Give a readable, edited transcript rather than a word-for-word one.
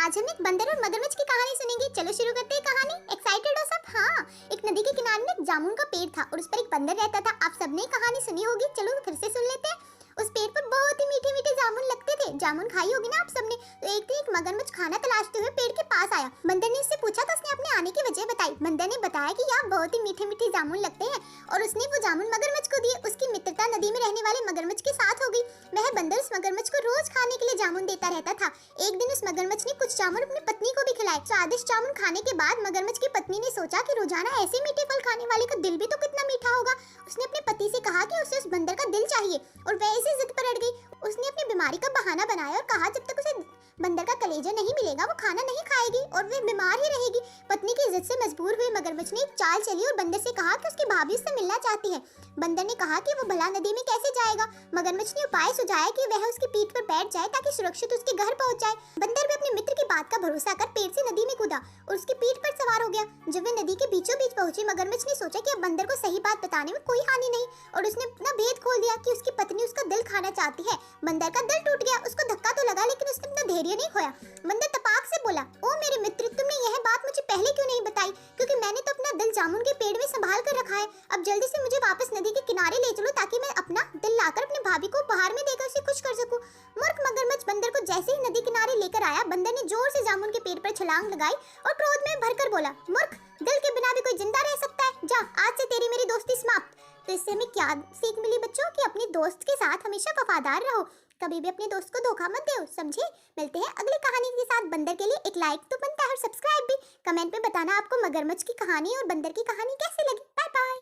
आज हम एक बंदर और मगरमच्छ की कहानी सुनेंगे। चलो शुरू करते हैं कहानी। एक्साइटेड हो सब? हाँ, एक नदी के किनारे में एक जामुन का पेड़ था और उस पर एक बंदर रहता था। आप सबने कहानी सुनी होगी, चलो फिर से सुन लेते हैं। उस पेड़ पर बहुत ही मीठे मीठे जामुन लगते थे। जामुन खाई होगी ना आप सबने। तो एक दिन एक मगरमच्छ खाना तलाशते हुए पेड़ के पास आया। बंदर ने उससे पूछा तो उसने अपने आने की वजह बताई। बंदर ने बताया कि यहाँ बहुत ही मीठे मीठे जामुन लगते हैं और उसने वो जामुन मगरमच्छ को दिए। उसकी मित्रता नदी में रहने वाले मगरमच्छ के साथ हो गई। वह बंदर उस मगरमच्छ को रोज खाने के लिए जामुन देता रहता था। एक दिन उस मगरमच्छ ने कुछ जामुन अपनी पत्नी को भी खिलाए। स्वादिष्ट जामुन खाने के बाद मगरमच्छ की पत्नी ने सोचा कि रोजाना ऐसे मीठे फल खाने वाले का दिल भी तो कितना मीठा होगा। उसने अपने पति से कहा कि उसे उस बंदर का दिल चाहिए और वह इसी जिद पर अड़ गई। उसने अपनी बीमारी का बहाना बनाया और कहा जब तक उसे बंदर का कलेजा नहीं मिलेगा वो खाना नहीं खाएगी और वे बीमार ही रहेगी। पत्नी की इज्जत से मजबूर हुए मगरमच्छ ने एक चाल चली और बंदर से कहा कि उसकी भाभी उससे मिलना चाहती है। बंदर ने कहा कि वो भला नदी में कैसे जाएगा। मगरमच्छ ने उपाय सुझाया कि वह उसकी पीठ पर बैठ जाए ताकि सुरक्षित उसके घर पहुंच जाए। बंदर भी अपने मित्र की बात का भरोसा कर पेड़ से नदी में कूदा और उसकी पीठ पर सवार हो गया। जब वे नदी के बीचों बीच पहुंचे मगरमच्छ ने सोचा कि अब बंदर को सही बात बताने में कोई हानि नहीं और उसने अपना भेद खोल दिया कि उसकी पत्नी उसका दिल खाना चाहती है। बंदर का दिल टूट गया। उसको धक्का तो लगा लेकिन उसने अपना धैर्य नहीं खोया। बंदर तपाक से बोला, ओ मेरे मित्र, तुमने यह बात मुझे पहले क्यों नहीं बताई? क्योंकि मैंने तो अपना दिल जामुन के पेड़ में संभाल कर रखा है। अब जल्दी से मुझे वापस नदी के किनारे ले चलो ताकि मैं अपना दिल लाकर अपनी भाभी को उपहार में देकर उसे खुश कर सकूं। मूर्ख मगरमच्छ बंदर को जैसे ही नदी किनारे लेकर आया, बंदर ने जोर से जामुन के पेड़ पर छलांग लगाई और क्रोध में भरकर बोला, मूर्ख, दिल के बिना भी कोई जिंदा रह सकता है। जा, आज से तेरी मेरी दोस्ती समाप्त। तो इससे हमें क्या सीख मिली बच्चों? कि अपने दोस्त के साथ हमेशा वफादार रहो, कभी भी अपने दोस्त को धोखा मत दो, समझे? मिलते हैं अगली कहानी के साथ। बंदर के लिए एक लाइक तो बनता है और सब्सक्राइब भी। कमेंट में बताना आपको मगरमच्छ की कहानी और बंदर की कहानी कैसी लगी। Bye bye.